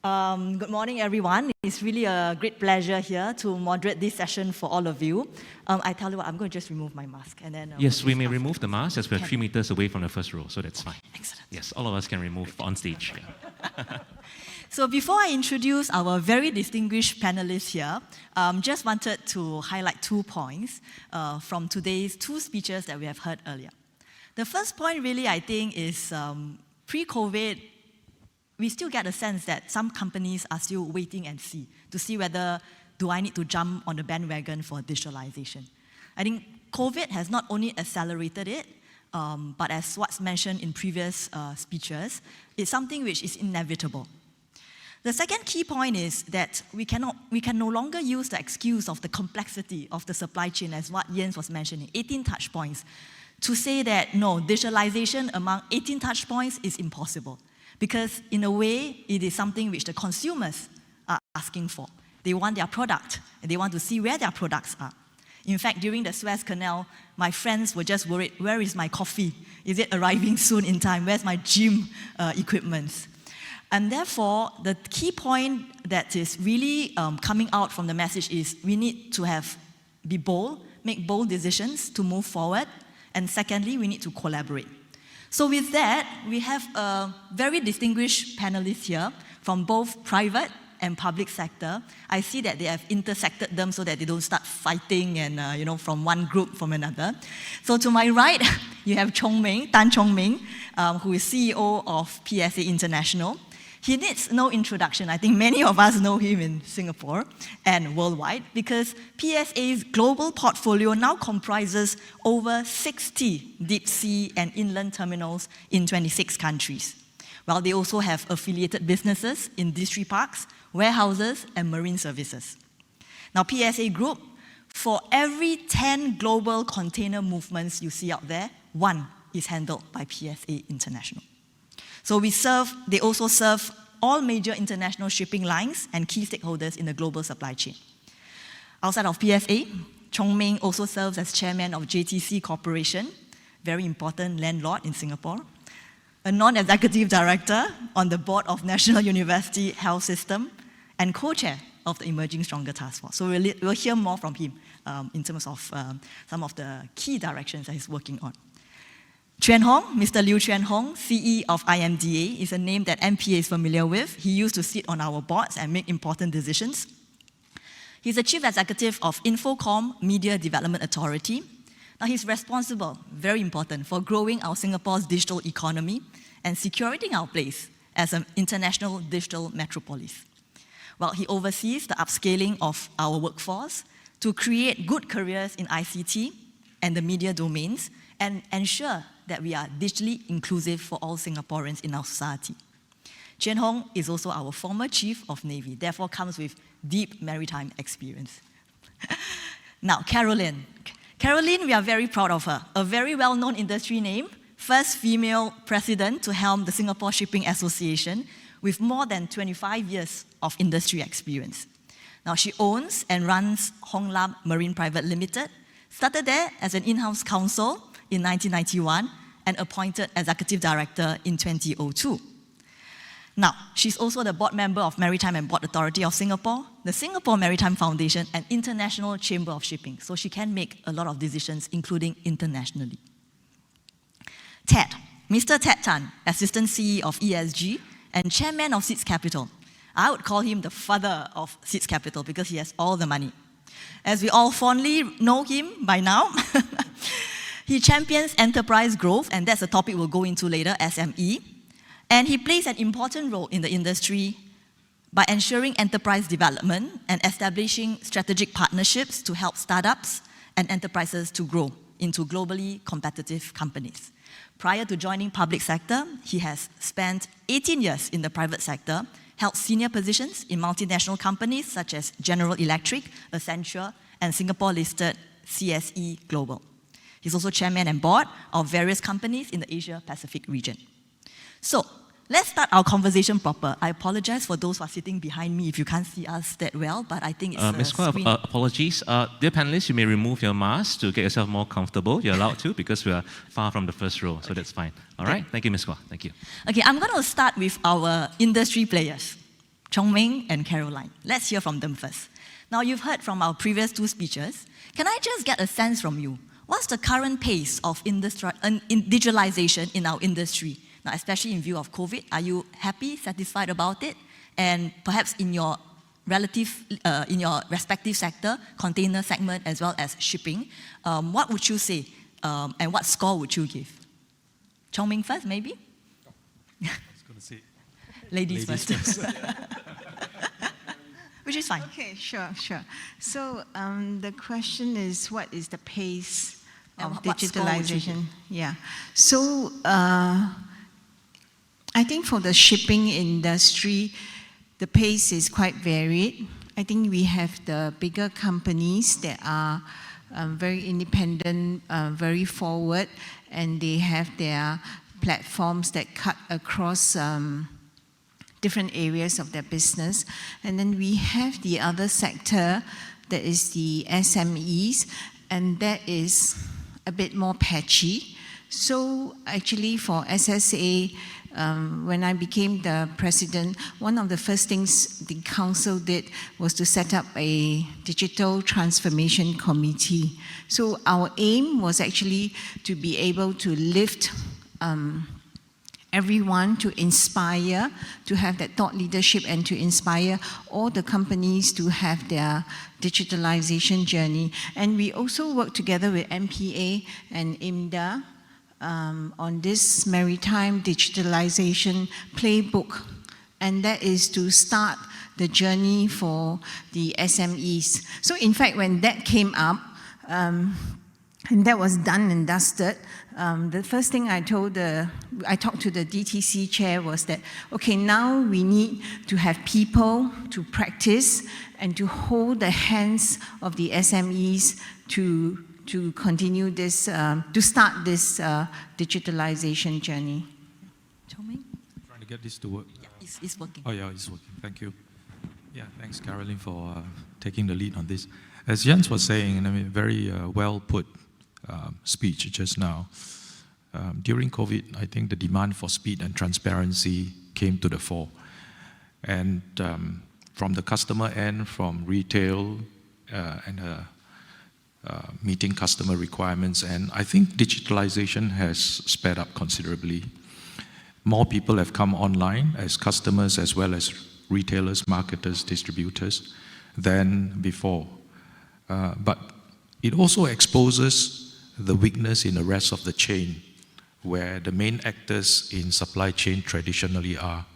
Good morning, everyone. It's really a great pleasure here to moderate this session for all of you. I tell you what, I'm going to just remove my mask. And then, yes, we may remove the mask as we're 3 meters away from the first row, so that's fine. Excellent. Yes, all of us can remove on stage. Yeah. So before I introduce our very distinguished panelists here, just wanted to highlight 2 points from today's 2 speeches that we have heard earlier. The first point really, I think, is pre-COVID, we still get a sense that some companies are still waiting and see to see whether do I need to jump on the bandwagon for digitalization. I think COVID has not only accelerated it, but as what's mentioned in previous speeches, it's something which is inevitable. The second key point is that we can no longer use the excuse of the complexity of the supply chain, as what Jens was mentioning, 18 touch points, to say that no, digitalization among 18 touch points is impossible. Because in a way, it is something which the consumers are asking for. They want their product, and they want to see where their products are. In fact, during the Suez Canal, my friends were just worried, where is my coffee? Is it arriving soon in time? Where's my gym equipment? And therefore, the key point that is really coming out from the message is we need to be bold, make bold decisions to move forward. And secondly, we need to collaborate. So with that, we have a very distinguished panelists here from both private and public sector. I see that they have intersected them so that they don't start fighting and from one group from another. So to my right, you have Tan Chong Ming, who is CEO of PSA International. He needs no introduction. I think many of us know him in Singapore and worldwide because PSA's global portfolio now comprises over 60 deep sea and inland terminals in 26 countries. While they also have affiliated businesses in industry parks, warehouses, and marine services. Now, PSA Group, for every 10 global container movements you see out there, 1 is handled by PSA International. So they also serve all major international shipping lines and key stakeholders in the global supply chain. Outside of PSA, Chong Ming also serves as chairman of JTC Corporation, very important landlord in Singapore, a non-executive director on the board of National University Health System, and co-chair of the Emerging Stronger Task Force. So we'll hear more from him in terms of some of the key directions that he's working on. Mr. Liu Chuan Hong, CE of IMDA, is a name that MPA is familiar with. He used to sit on our boards and make important decisions. He's the Chief Executive of Infocom Media Development Authority. Now he's responsible, very important, for growing our Singapore's digital economy and securing our place as an international digital metropolis. While he oversees the upscaling of our workforce to create good careers in ICT and the media domains and ensure that we are digitally inclusive for all Singaporeans in our society. Chuan Hong is also our former Chief of Navy, therefore comes with deep maritime experience. Now, Caroline. Caroline, we are very proud of her. A very well-known industry name, first female president to helm the Singapore Shipping Association with more than 25 years of industry experience. Now, she owns and runs Hong Lam Marine Private Limited, started there as an in-house counsel in 1991 and appointed executive director in 2002. Now, she's also the board member of Maritime and Port Authority of Singapore, the Singapore Maritime Foundation, and International Chamber of Shipping. So she can make a lot of decisions, including internationally. Mr. Ted Tan, Assistant CE of ESG and Chairman of Seeds Capital. I would call him the father of Seeds Capital because he has all the money. As we all fondly know him by now, he champions enterprise growth, and that's a topic we'll go into later, SME. And he plays an important role in the industry by ensuring enterprise development and establishing strategic partnerships to help startups and enterprises to grow into globally competitive companies. Prior to joining public sector, he has spent 18 years in the private sector, held senior positions in multinational companies such as General Electric, Accenture, and Singapore-listed CSE Global. He's also chairman and board of various companies in the Asia-Pacific region. So, let's start our conversation proper. I apologize for those who are sitting behind me if you can't see us that well, but I think it's Ms. Kwa, apologies. Dear panelists, you may remove your mask to get yourself more comfortable. You're allowed to because we are far from the first row, so that's fine. All right, thank you, Ms. Kwa. Thank you. Okay, I'm going to start with our industry players. Chong Ming and Caroline. Let's hear from them first. Now, you've heard from our previous two speeches. Can I just get a sense from you? What's the current pace of digitalization in our industry? Now, especially in view of COVID, are you happy, satisfied about it? And perhaps in your respective sector, container segment as well as shipping, what would you say and what score would you give? Chong Ming first, maybe? I was going to say ladies first. Which is fine. Okay, sure. So the question is, what is the pace of digitalization? Yeah. So I think for the shipping industry, the pace is quite varied. I think we have the bigger companies that are very independent, very forward, and they have their platforms that cut across different areas of their business. And then we have the other sector that is the SMEs, and that is a bit more patchy. So actually for SSA, when I became the president, one of the first things the council did was to set up a digital transformation committee. So our aim was actually to be able to lift everyone, to inspire, to have that thought leadership and to inspire all the companies to have their digitalization journey. And we also work together with MPA and IMDA on this maritime digitalization playbook. And that is to start the journey for the SMEs. So in fact, when that came up, and that was done and dusted, the first thing I talked to the DTC chair was that, okay, now we need to have people to practice and to hold the hands of the SMEs to continue this, to start this digitalization journey. Chong Ming? Trying to get this to work. Yeah, it's working. Oh yeah, it's working. Thank you. Yeah, thanks, Caroline, for taking the lead on this. As Jens was saying, and I mean, very well put speech just now. During COVID, I think the demand for speed and transparency came to the fore. And from the customer end, from retail and meeting customer requirements, and I think digitalization has sped up considerably. More people have come online as customers as well as retailers, marketers, distributors than before. But it also exposes the weakness in the rest of the chain, where the main actors in supply chain traditionally are.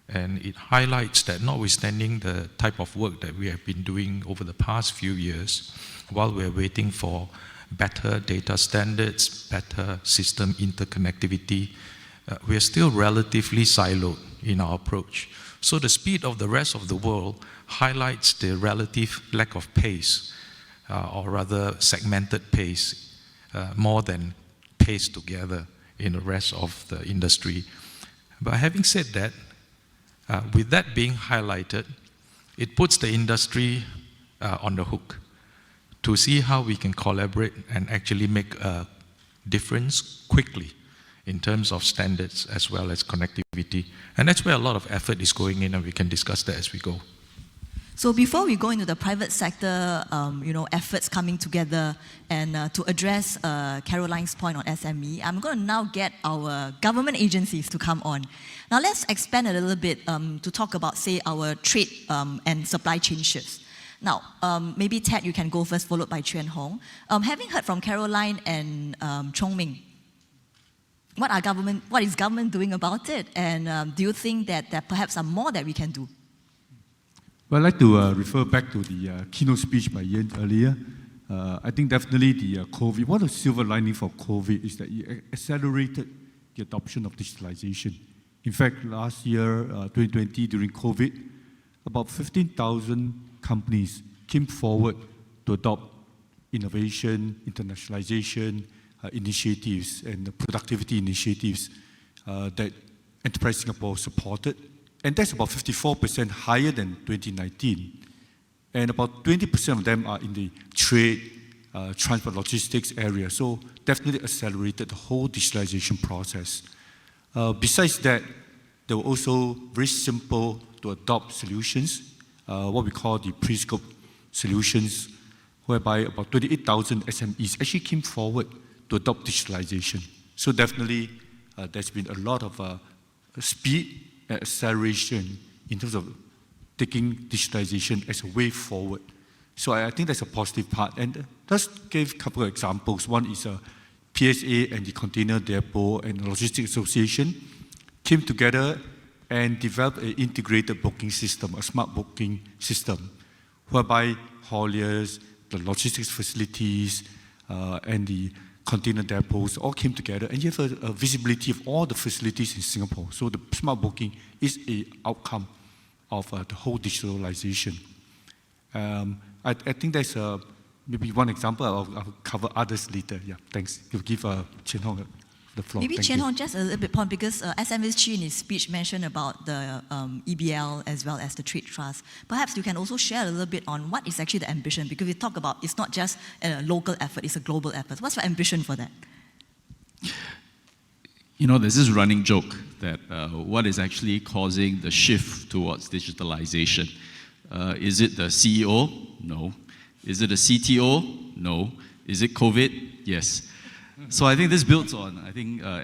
And it highlights that notwithstanding the type of work that we have been doing over the past few years, while we're waiting for better data standards, better system interconnectivity, we're still relatively siloed in our approach. So the speed of the rest of the world highlights the relative lack of pace, or rather segmented pace, more than pace together in the rest of the industry. But having said that, with that being highlighted, it puts the industry on the hook to see how we can collaborate and actually make a difference quickly in terms of standards as well as connectivity. And that's where a lot of effort is going in, and we can discuss that as we go. So before we go into the private sector, efforts coming together and to address Caroline's point on SME, I'm going to now get our government agencies to come on. Now let's expand a little bit to talk about, say, our trade and supply chain shifts. Now, maybe Ted, you can go first, followed by Chuan Hong. Having heard from Caroline and Chong Ming, what is government doing about it? And do you think that there perhaps are more that we can do? Well, I'd like to refer back to the keynote speech by Ian earlier. I think definitely the COVID, one of the silver lining for COVID is that it accelerated the adoption of digitalization. In fact, last year, 2020, during COVID, about 15,000 companies came forward to adopt innovation, internationalization initiatives and productivity initiatives that Enterprise Singapore supported. And that's about 54% higher than 2019. And about 20% of them are in the trade, transport, logistics area. So definitely accelerated the whole digitalization process. Besides that, they were also very simple to adopt solutions, what we call the pre-scope solutions, whereby about 28,000 SMEs actually came forward to adopt digitalization. So definitely, there's been a lot of speed and acceleration in terms of taking digitalization as a way forward. So I think that's a positive part. And just give a couple of examples. One is PSA and the Container Depot and Logistics Association came together and developed an integrated booking system, a smart booking system, whereby hauliers, the logistics facilities, and the container depots all came together, and you have a visibility of all the facilities in Singapore. So the smart booking is an outcome of the whole digitalization. I think that's maybe one example. I'll cover others later. Yeah, thanks. You'll give Chen Hong the floor. Maybe Thank Chen you. Hong, just a little bit point, because SMSG in his speech mentioned about the EBL as well as the trade trust. Perhaps you can also share a little bit on what is actually the ambition, because we talk about it's not just a local effort, it's a global effort. What's your ambition for that? You know, there's this running joke that what is actually causing the shift towards digitalization? Is it the CEO? No. Is it the CTO? No. Is it COVID? Yes. So I think this builds on,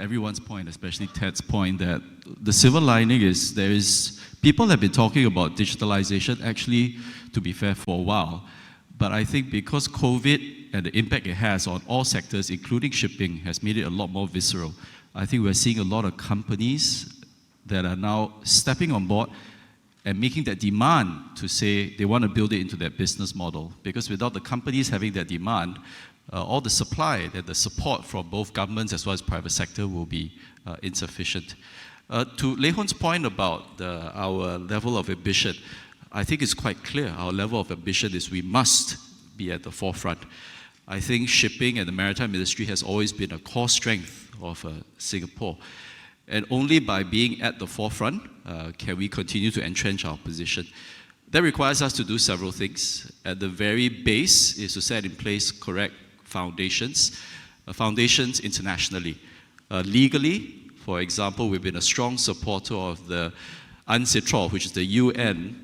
everyone's point, especially Ted's point, that the silver lining is people have been talking about digitalization actually, to be fair, for a while. But I think because COVID and the impact it has on all sectors, including shipping, has made it a lot more visceral. I think we're seeing a lot of companies that are now stepping on board and making that demand to say they want to build it into their business model. Because without the companies having that demand, all the supply, the support from both governments as well as private sector will be insufficient. To Lei Hon's point about our level of ambition, I think it's quite clear. Our level of ambition is we must be at the forefront. I think shipping and the maritime industry has always been a core strength of Singapore. And only by being at the forefront can we continue to entrench our position. That requires us to do several things. At the very base is to set in place correct foundations internationally. Legally, for example, we've been a strong supporter of the UNCITRAL, which is the UN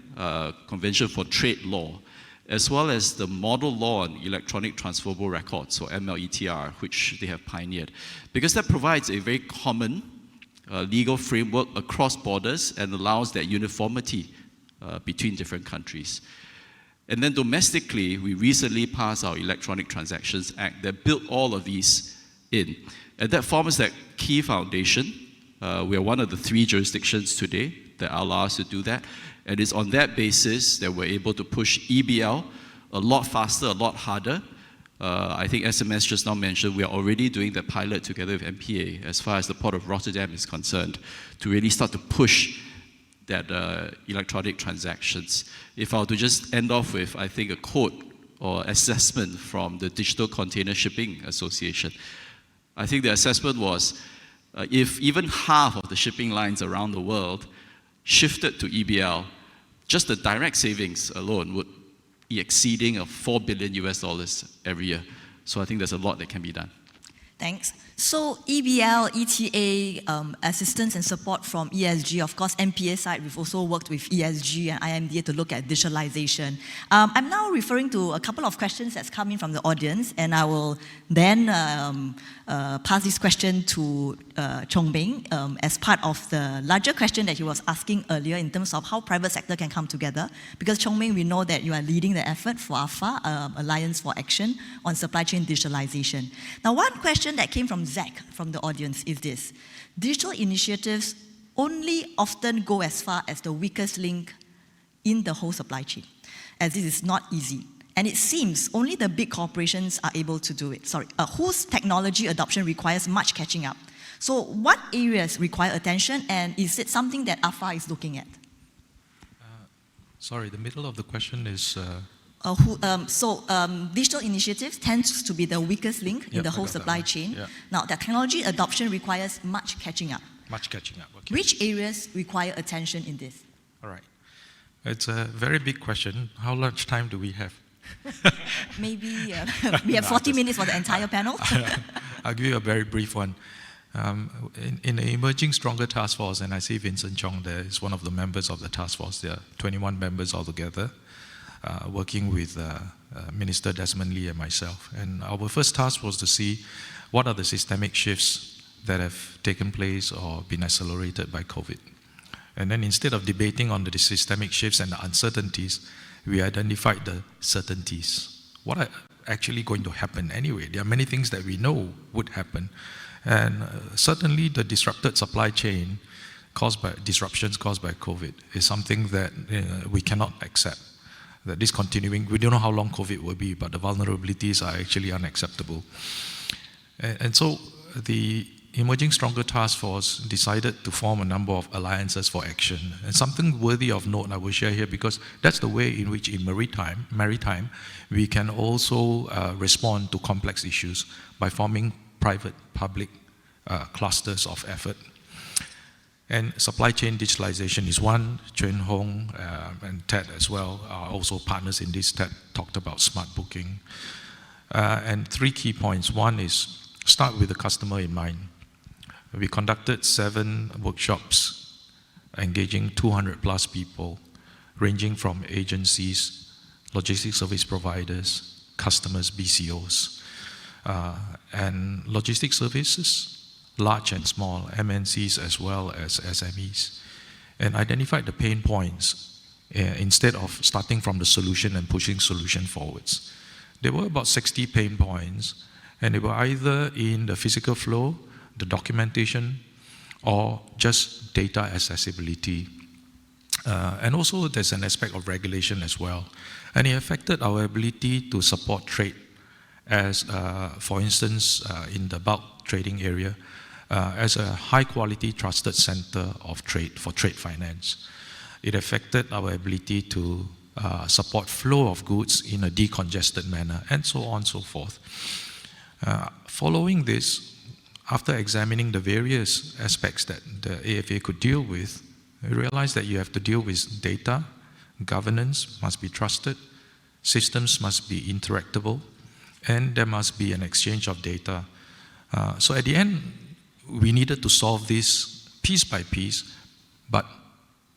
Convention for Trade Law, as well as the Model Law on Electronic Transferable Records, or MLETR, which they have pioneered. Because that provides a very common legal framework across borders and allows that uniformity between different countries. And then domestically, we recently passed our Electronic Transactions Act that built all of these in. And that forms that key foundation. We are one of the 3 jurisdictions today that allow us to do that. And it's on that basis that we're able to push EBL a lot faster, a lot harder. I think SMS just now mentioned we are already doing the pilot together with MPA as far as the Port of Rotterdam is concerned to really start to push that electronic transactions. If I were to just end off with, I think, a quote or assessment from the Digital Container Shipping Association, I think the assessment was, if even half of the shipping lines around the world shifted to EBL, just the direct savings alone would be exceeding of $4 billion every year. So I think there's a lot that can be done. Thanks. So EBL, ETA, assistance and support from ESG. Of course, MPA side, we've also worked with ESG and IMDA to look at digitalization. I'm now referring to a couple of questions that's coming from the audience, and I will then pass this question to Chong Meng as part of the larger question that he was asking earlier in terms of how private sector can come together. Because Chong Meng, we know that you are leading the effort for AFA, Alliance for Action on Supply Chain Digitalization. Now, one question that came from Zach from the audience is this: digital initiatives only often go as far as the weakest link in the whole supply chain, as this is not easy. And it seems only the big corporations are able to do it. Whose technology adoption requires much catching up. So what areas require attention, and is it something that AFA is looking at? Sorry, the middle of the question is... digital initiatives tends to be the weakest link in the whole supply chain. Yeah. Now, the technology adoption requires much catching up. Much catching up, okay. Which areas require attention in this? All right. It's a very big question. How much time do we have? Maybe we have 40 minutes for the entire panel. I'll give you a very brief one. In the Emerging Stronger Task Force, and I see Vincent Chong there is one of the members of the task force. There are 21 members altogether, working with Minister Desmond Lee and myself. And our first task was to see what are the systemic shifts that have taken place or been accelerated by COVID. And then instead of debating on the systemic shifts and the uncertainties, we identified the certainties. What are actually going to happen anyway? There are many things that we know would happen. And certainly the disrupted supply chain disruptions caused by COVID is something that we cannot accept. That this continuing, we don't know how long COVID will be, but the vulnerabilities are actually unacceptable. And so the Emerging Stronger Task Force decided to form a number of alliances for action. And something worthy of note I will share here, because that's the way in which in maritime we can also respond to complex issues by forming private-public clusters of effort. And supply chain digitalization is one. Chuen Hong and Ted as well are also partners in this. Ted talked about smart booking. And 3 key points. One is start with the customer in mind. We conducted 7 workshops engaging 200 plus people, ranging from agencies, logistics service providers, customers, BCOs, and logistics services, large and small, MNCs as well as SMEs, and identified the pain points instead of starting from the solution and pushing solution forwards. There were about 60 pain points, and they were either in the physical flow, the documentation, or just data accessibility. And also there's an aspect of regulation as well. And it affected our ability to support trade as, for instance, in the bulk trading area, as a high-quality trusted center of trade for trade finance. It affected our ability to support flow of goods in a decongested manner, and so on and so forth. Following this, after examining the various aspects that the AFA could deal with, we realized that you have to deal with data, governance must be trusted, systems must be interactable, and there must be an exchange of data. So at the end, we needed to solve this piece by piece, but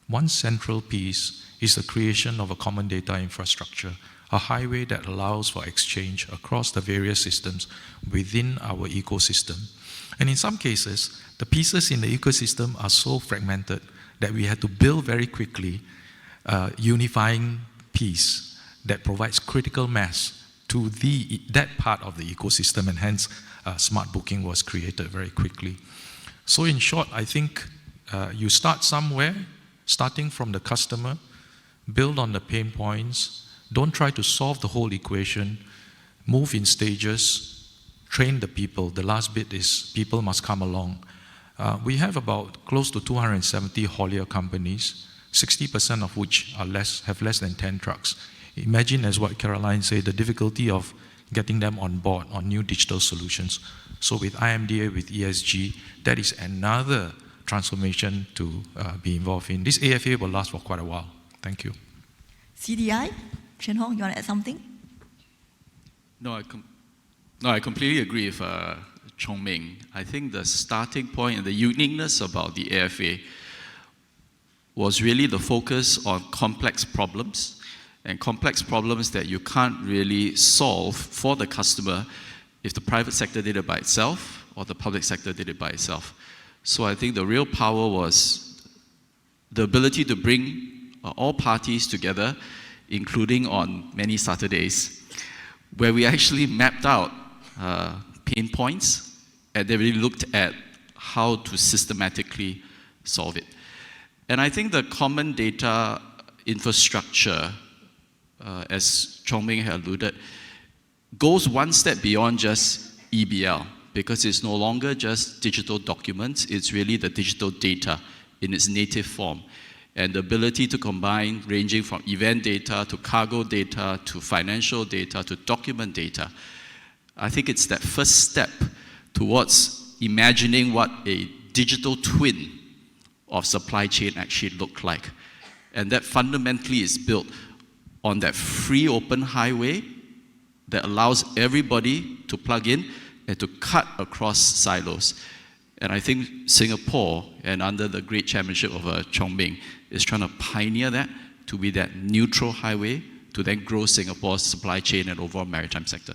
one central piece is the creation of a common data infrastructure, a highway that allows for exchange across the various systems within our ecosystem. And in some cases, the pieces in the ecosystem are so fragmented that we had to build very quickly a unifying piece that provides critical mass to that part of the ecosystem, and hence smart booking was created very quickly. So in short, I think you start somewhere, starting from the customer, build on the pain points, don't try to solve the whole equation, move in stages, train the people. The last bit is people must come along. We have about close to 270 haulier companies, 60% of which are have less than 10 trucks. Imagine, as what Caroline said, the difficulty of getting them on board on new digital solutions. So with IMDA, with ESG, that is another transformation to be involved in. This AFA will last for quite a while. Thank you. CDI, Chuen Hong, you want to add something? No, I completely agree with Chong Ming. I think the starting point and the uniqueness about the AFA was really the focus on complex problems, and complex problems that you can't really solve for the customer if the private sector did it by itself or the public sector did it by itself. So I think the real power was the ability to bring all parties together, including on many Saturdays, where we actually mapped out pain points, and they really looked at how to systematically solve it. And I think the common data infrastructure, as Chong Ming had alluded, goes one step beyond just EBL, because it's no longer just digital documents, it's really the digital data in its native form. And the ability to combine ranging from event data to cargo data to financial data to document data. I think it's that first step towards imagining what a digital twin of supply chain actually looked like. And that fundamentally is built on that free open highway that allows everybody to plug in and to cut across silos. And I think Singapore, and under the great chairmanship of Chong Ming, is trying to pioneer that to be that neutral highway to then grow Singapore's supply chain and overall maritime sector.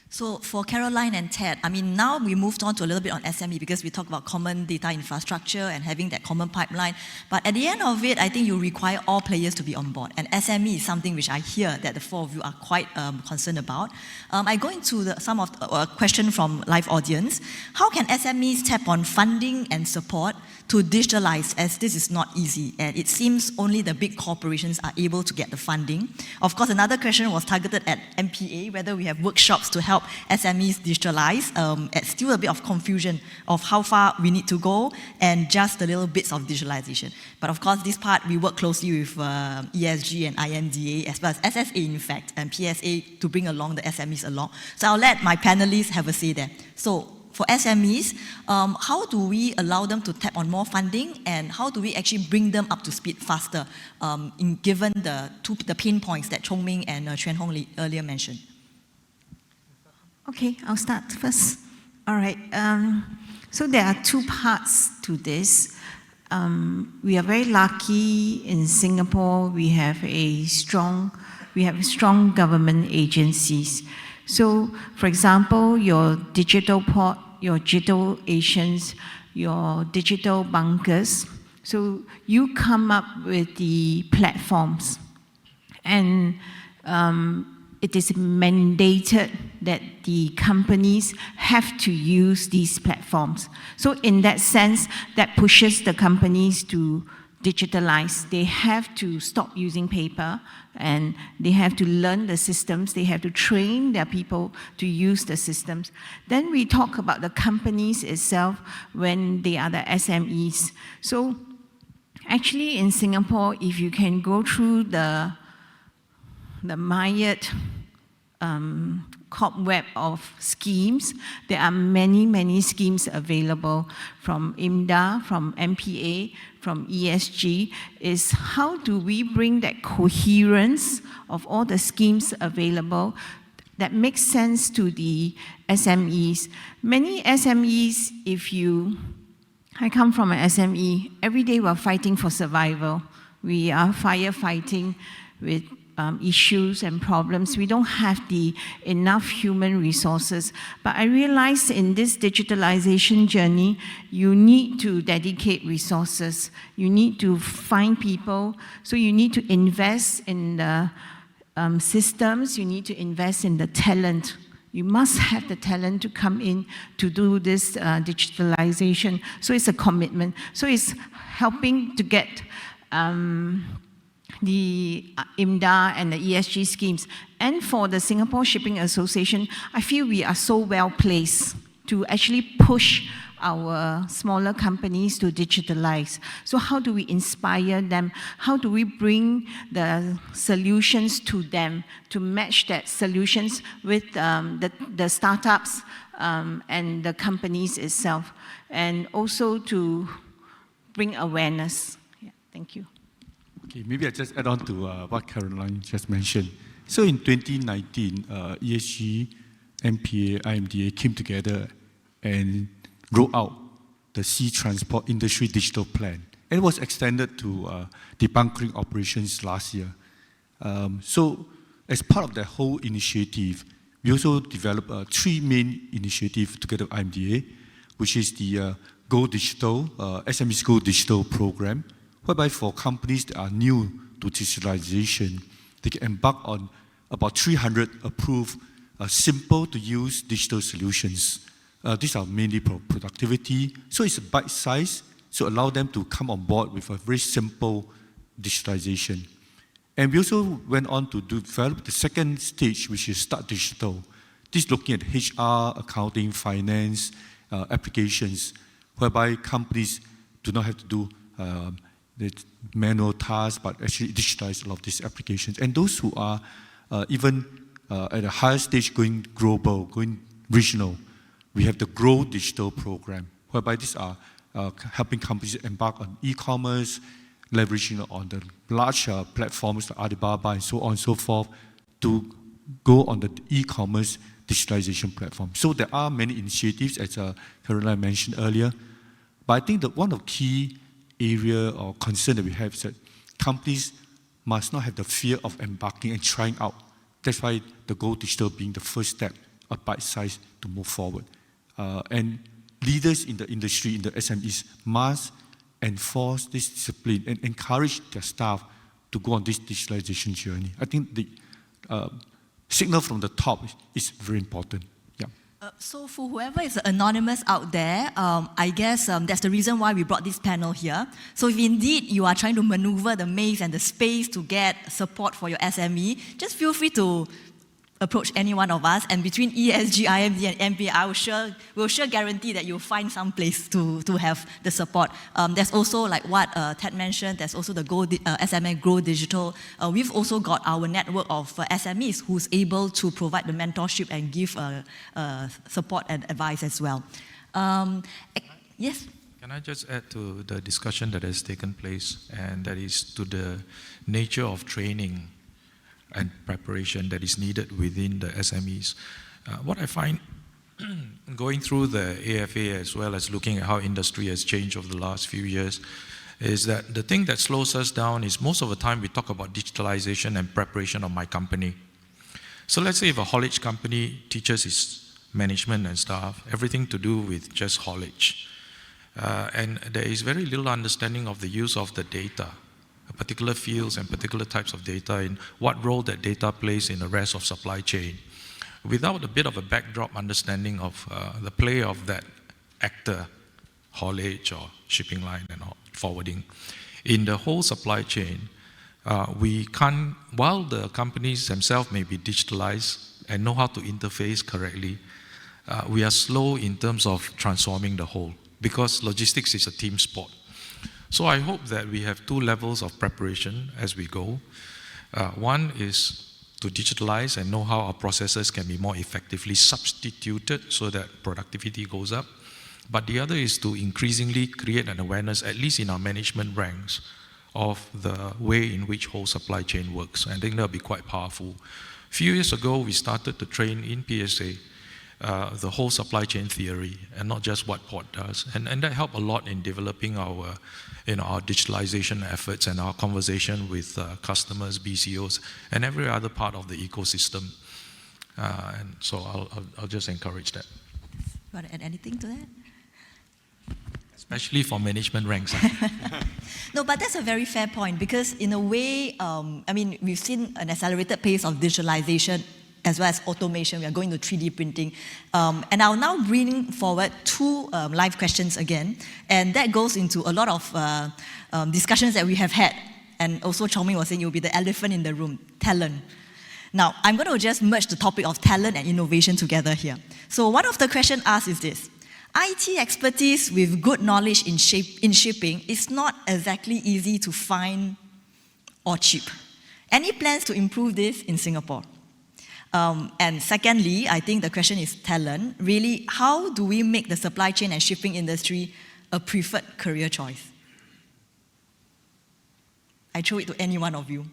So for Caroline and Ted, I mean, now we moved on to a little bit on SME because we talk about common data infrastructure and having that common pipeline. But at the end of it, I think you require all players to be on board. And SME is something which I hear that the four of you are quite concerned about. I go into some of the question from live audience. How can SMEs tap on funding and support to digitalize, as this is not easy, and it seems only the big corporations are able to get the funding? Of course, another question was targeted at MPA, whether we have workshops to help SMEs digitalize. It's still a bit of confusion of how far we need to go and just the little bits of digitalization. But of course, this part, we work closely with ESG and IMDA, as well as SSA, in fact, and PSA to bring along the SMEs along. So I'll let my panelists have a say there. So for SMEs, how do we allow them to tap on more funding, and how do we actually bring them up to speed faster, given the pain points that Chong Ming and Chuan Hong earlier mentioned? Okay, I'll start first. All right. So there are two parts to this. We are very lucky in Singapore. We have strong government agencies. So, for example, your digital port, your digital Asians, your digital bankers. So you come up with the platforms, and it is mandated that the companies have to use these platforms. So in that sense, that pushes the companies to digitalize. They have to stop using paper, and they have to learn the systems. They have to train their people to use the systems. Then we talk about the companies itself when they are the SMEs. So actually in Singapore, if you can go through the myriad cobweb of schemes. There are many, many schemes available from IMDA, from MPA, from ESG, is how do we bring that coherence of all the schemes available that makes sense to the SMEs. Many SMEs, I come from an SME, every day we're fighting for survival. We are firefighting with issues and problems. We don't have enough human resources. But I realized in this digitalization journey, you need to dedicate resources. You need to find people. So you need to invest in the systems. You need to invest in the talent. You must have the talent to come in to do this digitalization. So it's a commitment. So it's helping to get the IMDA and the ESG schemes. And for the Singapore Shipping Association, I feel we are so well placed to actually push our smaller companies to digitalize. So how do we inspire them? How do we bring the solutions to them to match that solutions with the startups and the companies itself, and also to bring awareness? Yeah, thank you. Okay, maybe I just add on to what Caroline just mentioned. So in 2019, ESG, MPA, IMDA came together and wrote out the Sea Transport Industry Digital Plan. And it was extended to debunkering operations last year. So as part of that whole initiative, we also developed 3 main initiatives together with IMDA, which is the Go Digital, SMEs Go Digital program, whereby for companies that are new to digitalization, they can embark on about 300 approved, simple-to-use digital solutions. These are mainly productivity, so it's a bite size, so allow them to come on board with a very simple digitalization. And we also went on to develop the second stage, which is Start Digital. This is looking at HR, accounting, finance, applications, whereby companies do not have to do the manual tasks, but actually digitize a lot of these applications. And those who are even at a higher stage going global, going regional, we have the Grow Digital program, whereby these are helping companies embark on e-commerce, leveraging on the large platforms like Alibaba and so on and so forth, to go on the e-commerce digitalization platform. So there are many initiatives, as Caroline mentioned earlier, But I think that one of the key area or concern that we have is that companies must not have the fear of embarking and trying out. That's why the Go Digital being the first step, a bite size to move forward. And leaders in the industry, in the SMEs, must enforce this discipline and encourage their staff to go on this digitalization journey. I think the signal from the top is very important. Yeah. So for whoever is anonymous out there, I guess that's the reason why we brought this panel here. So if indeed you are trying to maneuver the maze and the space to get support for your SME, just feel free to approach any one of us, and between ESG, IMD, and MPI, we'll sure guarantee that you'll find some place to have the support. There's also, like what Ted mentioned, there's also the SMA Grow Digital. We've also got our network of SMEs who's able to provide the mentorship and give support and advice as well. Yes? Can I just add to the discussion that has taken place, and that is to the nature of training and preparation that is needed within the SMEs. What I find going through the AFA as well as looking at how industry has changed over the last few years is that the thing that slows us down is most of the time we talk about digitalization and preparation of my company. So let's say if a haulage company teaches its management and staff everything to do with just haulage, and there is very little understanding of the use of the data, particular fields and particular types of data, and what role that data plays in the rest of supply chain. Without a bit of a backdrop understanding of the play of that actor, haulage or shipping line and forwarding, in the whole supply chain, we can't, while the companies themselves may be digitalized and know how to interface correctly, we are slow in terms of transforming the whole, because logistics is a team sport. So I hope that we have two levels of preparation as we go. One is to digitalize and know how our processes can be more effectively substituted so that productivity goes up. But the other is to increasingly create an awareness, at least in our management ranks, of the way in which whole supply chain works. I think that'll be quite powerful. A few years ago, we started to train in PSA the whole supply chain theory, and not just what port does. And that helped a lot in developing our digitalization efforts and our conversation with customers, BCOs, and every other part of the ecosystem. And so I'll just encourage that. You want to add anything to that? Especially for management ranks. No, but that's a very fair point, because in a way, I mean, we've seen an accelerated pace of digitalization as well as automation. We are going to 3D printing. And I'll now bring forward two live questions again. And that goes into a lot of discussions that we have had. And also Chong Ming was saying it will be the elephant in the room, talent. Now, I'm going to just merge the topic of talent and innovation together here. So one of the questions asked is this: IT expertise with good knowledge in shipping is not exactly easy to find or cheap. Any plans to improve this in Singapore? And secondly, I think the question is talent. Really, how do we make the supply chain and shipping industry a preferred career choice? I throw it to any one of you.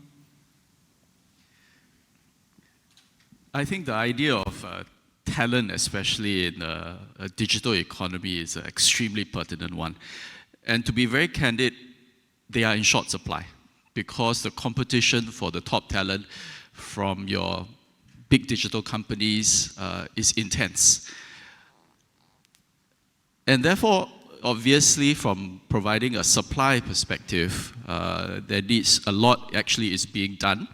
I think the idea of talent, especially in a digital economy, is an extremely pertinent one. And to be very candid, they are in short supply, because the competition for the top talent from your big digital companies is intense. And therefore, obviously, from providing a supply perspective, there needs a lot actually is being done.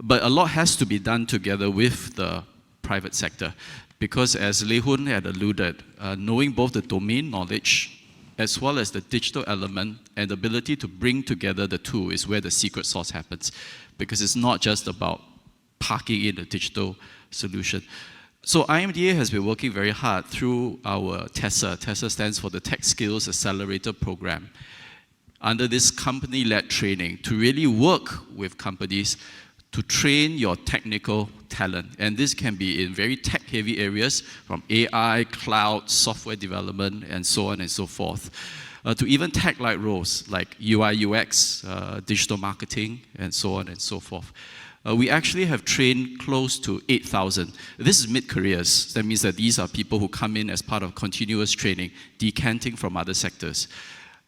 But a lot has to be done together with the private sector, because as Lei Hun had alluded, knowing both the domain knowledge as well as the digital element and the ability to bring together the two is where the secret sauce happens, because it's not just about parking in a digital solution. So IMDA has been working very hard through our TESA. TESA stands for the Tech Skills Accelerator Program, under this company-led training to really work with companies to train your technical talent. And this can be in very tech-heavy areas, from AI, cloud, software development, and so on and so forth, to even tech-like roles like UI, UX, digital marketing, and so on and so forth. we actually have trained close to 8,000. This is mid-careers. That means that these are people who come in as part of continuous training, decanting from other sectors.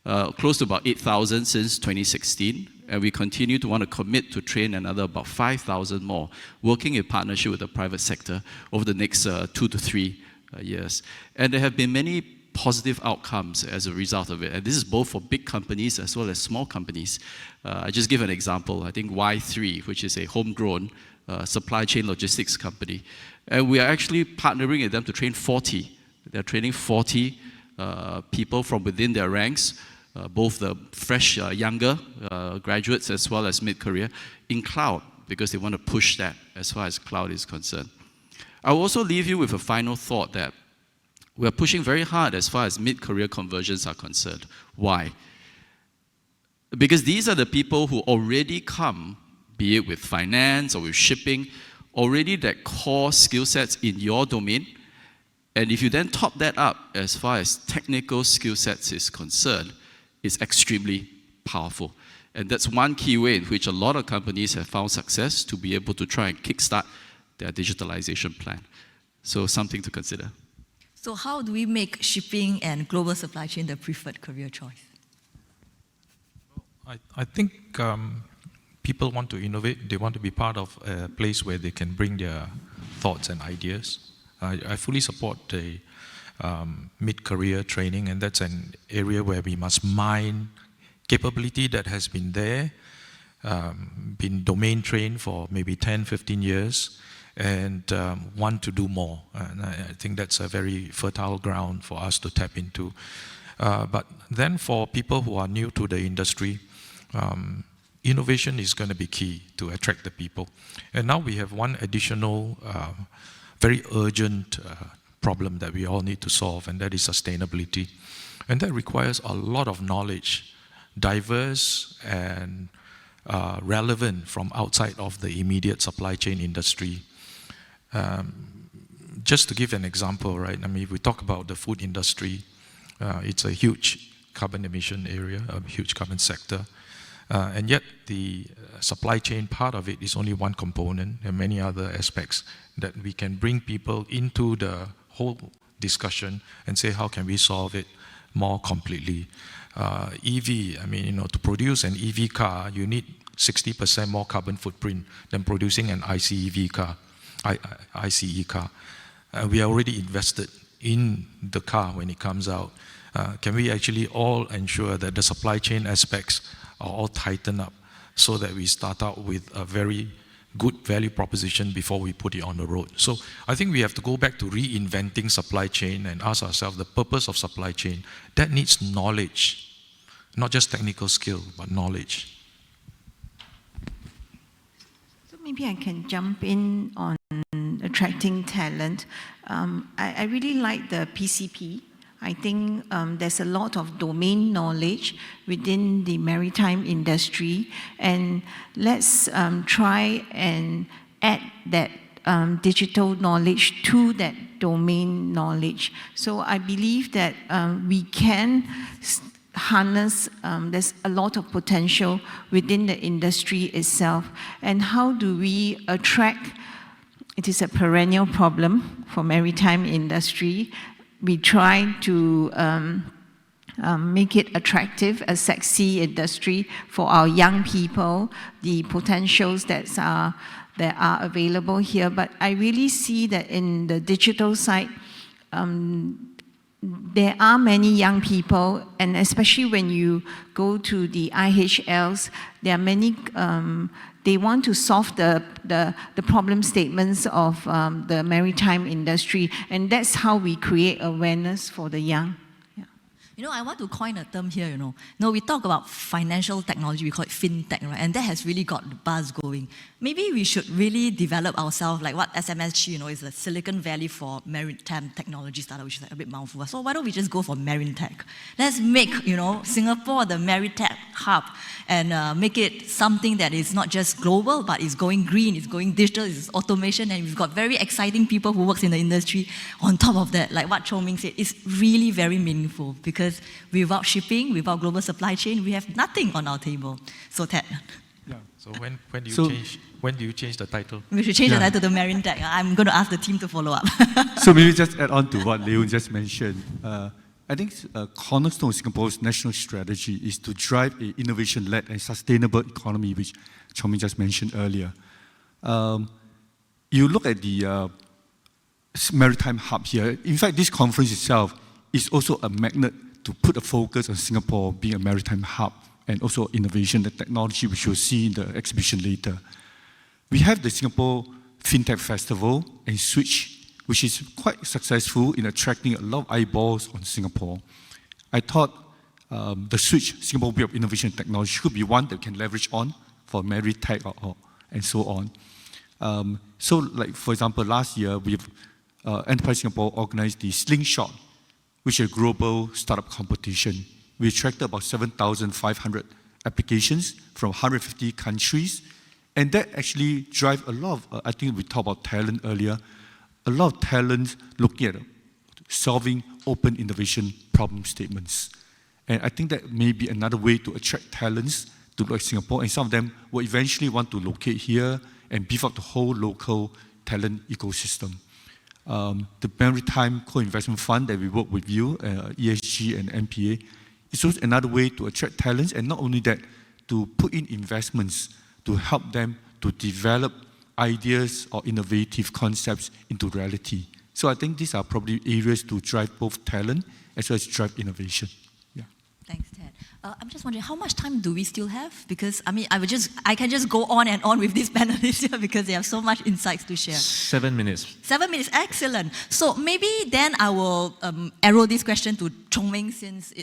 Close to about 8,000 since 2016, and we continue to want to commit to train another about 5,000 more, working in partnership with the private sector over the next 2 to 3 years. And there have been many positive outcomes as a result of it. And this is both for big companies as well as small companies. I just give an example. I think Y3, which is a homegrown supply chain logistics company. And we are actually partnering with them to train 40. They're training 40 people from within their ranks, both the fresh, younger graduates as well as mid-career, in cloud, because they want to push that as far as cloud is concerned. I will also leave you with a final thought that we are pushing very hard as far as mid-career conversions are concerned. Why? Because these are the people who already come, be it with finance or with shipping, already that core skill sets in your domain. And if you then top that up as far as technical skill sets is concerned, it's extremely powerful. And that's one key way in which a lot of companies have found success to be able to try and kickstart their digitalization plan. So something to consider. So how do we make shipping and global supply chain the preferred career choice? I think people want to innovate. They want to be part of a place where they can bring their thoughts and ideas. I fully support the mid-career training, and that's an area where we must mine capability that has been there, been domain trained for maybe 10, 15 years, and want to do more. And I think that's a very fertile ground for us to tap into. But then for people who are new to the industry, innovation is going to be key to attract the people. And now we have one additional very urgent problem that we all need to solve, and that is sustainability. And that requires a lot of knowledge, diverse and relevant from outside of the immediate supply chain industry. Just to give an example, right? I mean, if we talk about the food industry, it's a huge carbon emission area, a huge carbon sector. And yet the supply chain part of it is only one component, and many other aspects that we can bring people into the whole discussion and say, how can we solve it more completely? EV, I mean, to produce an EV car, you need 60% more carbon footprint than producing an ICE car. We are already invested in the car when it comes out. Can we actually all ensure that the supply chain aspects are all tightened up so that we start out with a very good value proposition before we put it on the road? So I think we have to go back to reinventing supply chain and ask ourselves the purpose of supply chain. That needs knowledge, not just technical skill, but knowledge. So maybe I can jump in on attracting talent. I really like the PCP. I think there's a lot of domain knowledge within the maritime industry, and let's try and add that digital knowledge to that domain knowledge. So I believe that we can harness, there's a lot of potential within the industry itself. And how do we attract? It is a perennial problem for maritime industry. We try to make it attractive, a sexy industry for our young people, the potentials that are available here. But I really see that in the digital side, there are many young people, and especially when you go to the IHLs, there are many, they want to solve the problem statements of the maritime industry, and that's how we create awareness for the young. Yeah. I want to coin a term here, we talk about financial technology, we call it fintech, right? And that has really got the buzz going. Maybe we should really develop ourselves like what SMSG, is the Silicon Valley for maritime technology startup, which is like a bit mouthful. So why don't we just go for Maritech? Let's make, Singapore the Maritech hub and make it something that is not just global, but is going green, it's going digital, it's automation, and we've got very exciting people who work in the industry. On top of that, like what Cho Ming said, it's really very meaningful because without shipping, without global supply chain, we have nothing on our table. So Ted. Yeah. So when do you So- change? When do you change the title? We should change the Yeah. title to Marine Tech. I'm going to ask the team to follow up. So maybe just add on to what Leon just mentioned. I think a cornerstone of Singapore's national strategy is to drive an innovation-led and sustainable economy, which Chong Min just mentioned earlier. You look at the maritime hub here. In fact, this conference itself is also a magnet to put a focus on Singapore being a maritime hub and also innovation and technology, which you'll see in the exhibition later. We have the Singapore FinTech Festival and Switch, which is quite successful in attracting a lot of eyeballs on Singapore. I thought the Switch, Singapore Way of Innovation and Technology, could be one that we can leverage on for Maritech and so on. So, like for example, last year, Enterprise Singapore organized the Slingshot, which is a global startup competition. We attracted about 7,500 applications from 150 countries. And that actually drive a lot of, I think we talked about talent earlier, a lot of talent looking at solving open innovation problem statements. And I think that may be another way to attract talents to look at Singapore. And some of them will eventually want to locate here and beef up the whole local talent ecosystem. The Maritime Co-Investment Fund that we work with you, ESG and MPA, is also another way to attract talents, and not only that, to put in investments to help them to develop ideas or innovative concepts into reality. So I think these are probably areas to drive both talent as well as drive innovation. Yeah. Thanks, Ted. I'm just wondering, how much time do we still have? Because, I mean, I can just go on and on with these panelists here because they have so much insights to share. 7 minutes. 7 minutes, excellent. So maybe then I will arrow this question to Chong Ming since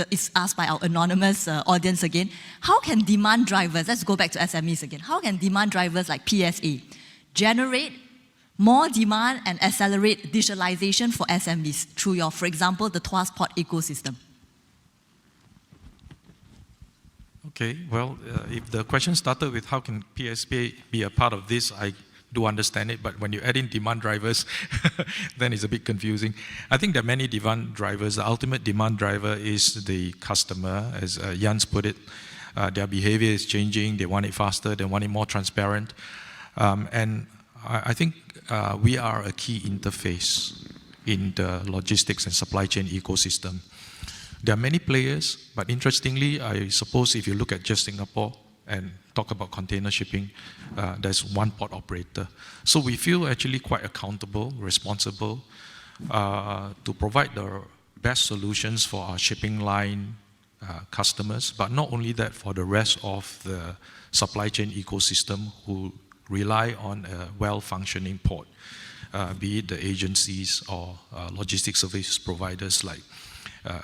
it's asked by our anonymous audience again. How can demand drivers, let's go back to SMEs again, how can demand drivers like PSA generate more demand and accelerate digitalization for SMEs through your, for example, the Tuas Port ecosystem? Okay, well, if the question started with how can PSP be a part of this, I do understand it, but when you add in demand drivers, then it's a bit confusing. I think there are many demand drivers. The ultimate demand driver is the customer, as Jans put it. Their behavior is changing, they want it faster, they want it more transparent. And I think we are a key interface in the logistics and supply chain ecosystem. There are many players, but interestingly, I suppose if you look at just Singapore and talk about container shipping, there's one port operator. So we feel actually quite accountable, responsible to provide the best solutions for our shipping line customers, but not only that, for the rest of the supply chain ecosystem who rely on a well-functioning port, be it the agencies or logistics service providers like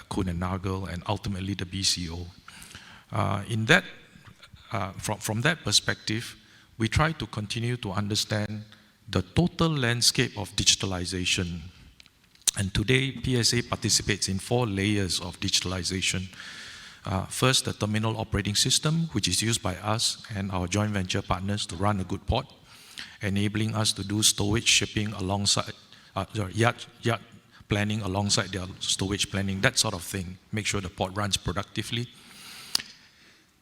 Kuhn and Nagel, and ultimately the BCO. From that perspective, we try to continue to understand the total landscape of digitalization. And today, PSA participates in 4 layers of digitalization. First, the terminal operating system, which is used by us and our joint venture partners to run a good port, enabling us to do stowage shipping alongside, yard planning alongside their stowage planning, that sort of thing, make sure the port runs productively.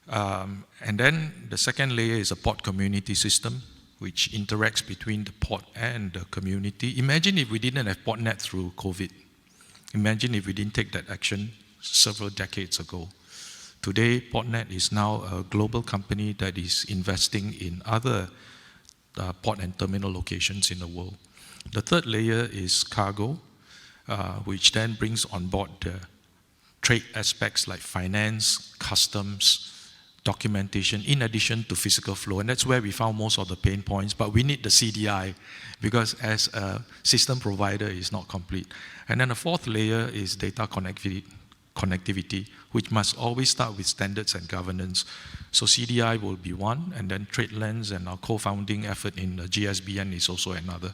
And then the second layer is a port community system, which interacts between the port and the community. Imagine if we didn't have PortNet through COVID. Imagine if we didn't take that action several decades ago. Today, PortNet is now a global company that is investing in other port and terminal locations in the world. The third layer is cargo, which then brings on board the trade aspects like finance, customs, documentation, in addition to physical flow. And that's where we found most of the pain points. But we need the CDI, because as a system provider, it's not complete. And then the fourth layer is data connectivity, which must always start with standards and governance. So CDI will be one, and then TradeLens and our co-founding effort in the GSBN is also another.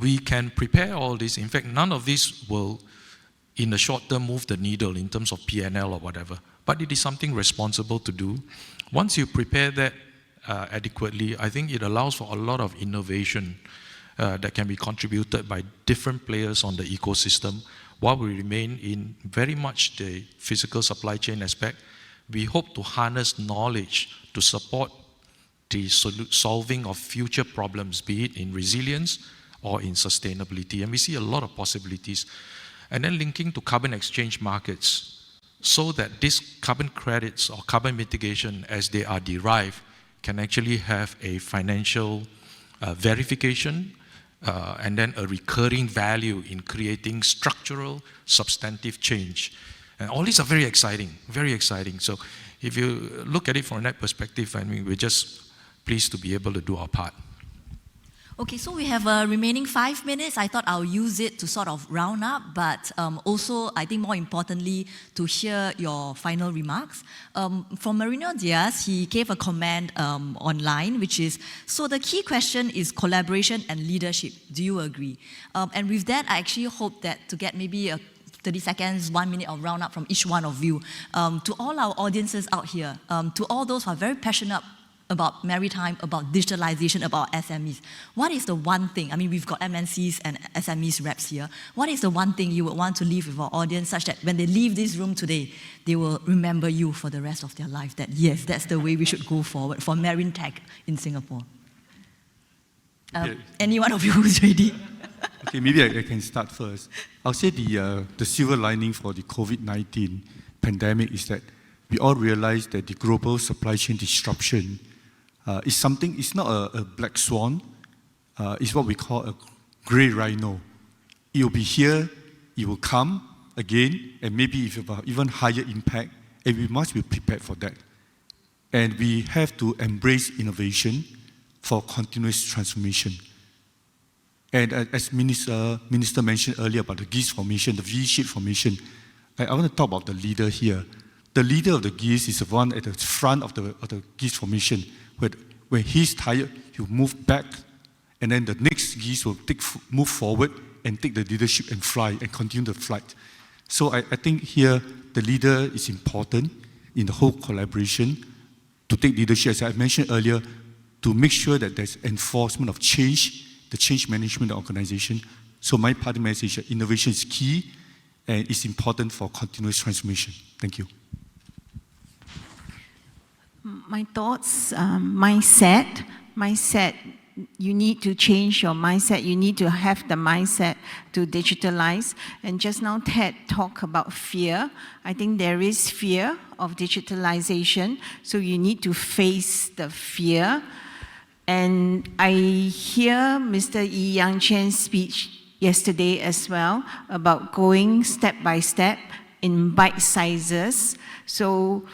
We can prepare all this. In fact, none of this will, in the short term, move the needle in terms of P&L or whatever. But it is something responsible to do. Once you prepare that adequately, I think it allows for a lot of innovation that can be contributed by different players on the ecosystem, while we remain in very much the physical supply chain aspect, we hope to harness knowledge to support the solving of future problems, be it in resilience or in sustainability. And we see a lot of possibilities. And then linking to carbon exchange markets, so that these carbon credits or carbon mitigation, as they are derived, can actually have a financial verification and then a recurring value in creating structural, substantive change. And all these are very exciting, very exciting. So if you look at it from that perspective, I mean, we're just pleased to be able to do our part. Okay, so we have a remaining 5 minutes. I thought I'll use it to sort of round up, but also, I think more importantly, to hear your final remarks. From Marino Diaz, he gave a comment online, which is, so the key question is collaboration and leadership. Do you agree? And with that, I actually hope that to get maybe a 30 seconds, 1 minute of round up from each one of you. To all our audiences out here, to all those who are very passionate about maritime, about digitalization, about SMEs. What is the one thing, I mean, we've got MNCs and SMEs reps here. What is the one thing you would want to leave with our audience such that when they leave this room today, they will remember you for the rest of their life, that yes, that's the way we should go forward for marine tech in Singapore? Any one of you who's ready? Okay, maybe I can start first. I'll say the silver lining for the COVID-19 pandemic is that we all realize that the global supply chain disruption is something, it's not a black swan, it's what we call a gray rhino. It will be here, it will come again, and maybe if even higher impact, and we must be prepared for that. And we have to embrace innovation for continuous transformation. And as Minister mentioned earlier about the GIS formation, the V-shaped formation, I want to talk about the leader here. The leader of the GIS is the one at the front of the GIS formation. When he's tired, he'll move back, and then the next GIS will move forward and take the leadership and fly and continue the flight. So I think here the leader is important in the whole collaboration to take leadership, as I mentioned earlier, to make sure that there's enforcement of change, the change management of the organization. So my party message, innovation is key and it's important for continuous transformation. Thank you. My thoughts, mindset, you need to change your mindset. You need to have the mindset to digitalize. And just now Ted talked about fear. I think there is fear of digitalization. So you need to face the fear. And I hear Mr. Yi Yang Chen's speech yesterday as well about going step by step in bite sizes. So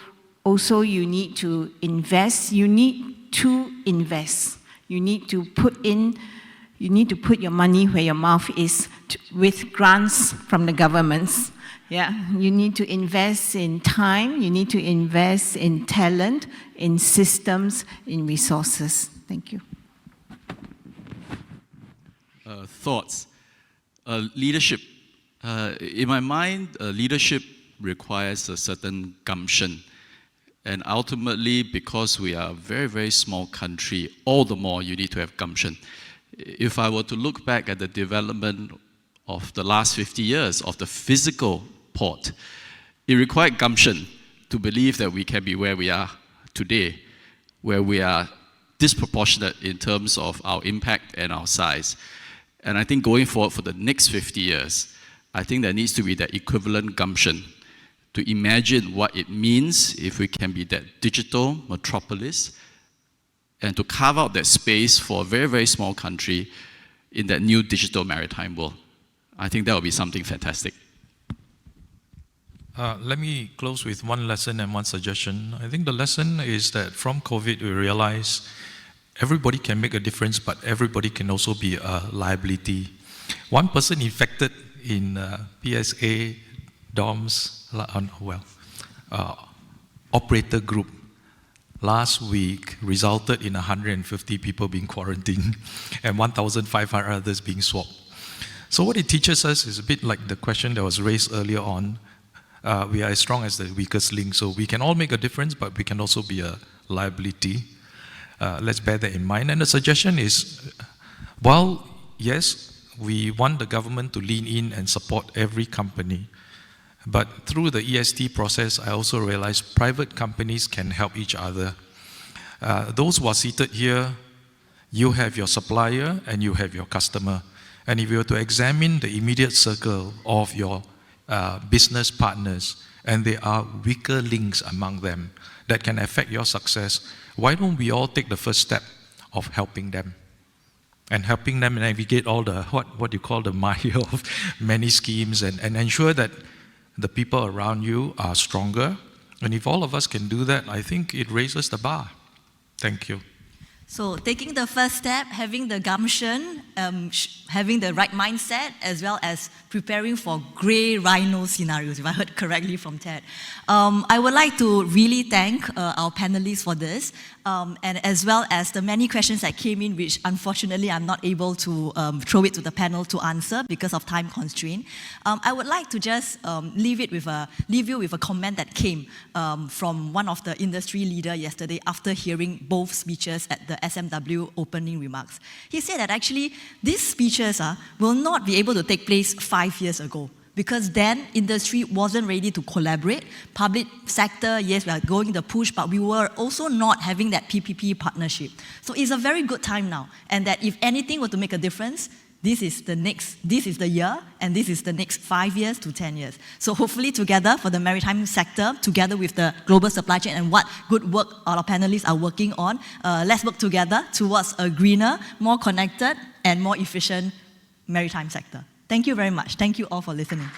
also, you need to invest. You need to invest. You need to put your money where your mouth is with grants from the governments. Yeah, you need to invest in time. You need to invest in talent, in systems, in resources. Thank you. Thoughts. Leadership. In my mind, leadership requires a certain gumption. And ultimately, because we are a very, very small country, all the more you need to have gumption. If I were to look back at the development of the last 50 years of the physical port, it required gumption to believe that we can be where we are today, where we are disproportionate in terms of our impact and our size. And I think going forward for the next 50 years, I think there needs to be that equivalent gumption to imagine what it means if we can be that digital metropolis and to carve out that space for a very, very small country in that new digital maritime world. I think that would be something fantastic. Let me close with one lesson and one suggestion. I think the lesson is that from COVID, we realize everybody can make a difference, but everybody can also be a liability. One person infected in PSA DOMS, operator group last week resulted in 150 people being quarantined and 1,500 others being swabbed. So what it teaches us is a bit like the question that was raised earlier on. We are as strong as the weakest link, so we can all make a difference, but we can also be a liability. Let's bear that in mind. And the suggestion is, while yes, we want the government to lean in and support every company, But through the EST process, I also realized private companies can help each other. Those who are seated here, you have your supplier and you have your customer. And if you were to examine the immediate circle of your business partners, and there are weaker links among them that can affect your success, why don't we all take the first step of helping them? And helping them navigate all the, what you call the mire of many schemes, and ensure that the people around you are stronger. And if all of us can do that, I think it raises the bar. Thank you. So taking the first step, having the gumption, having the right mindset, as well as preparing for grey rhino scenarios, if I heard correctly from Ted. I would like to really thank our panelists for this, and as well as the many questions that came in, which unfortunately I'm not able to throw it to the panel to answer because of time constraint. I would like to just leave you with a comment that came from one of the industry leader yesterday after hearing both speeches at the SMW opening remarks. He said that actually these speeches will not be able to take place 5 years ago, because then industry wasn't ready to collaborate. Public sector, yes, we are going the push, but we were also not having that PPP partnership. So it's a very good time now, and that if anything were to make a difference, this is the year, and this is the next 5 years to 10 years. So hopefully together for the maritime sector, together with the global supply chain and what good work all our panelists are working on, let's work together towards a greener, more connected, and more efficient maritime sector. Thank you very much. Thank you all for listening.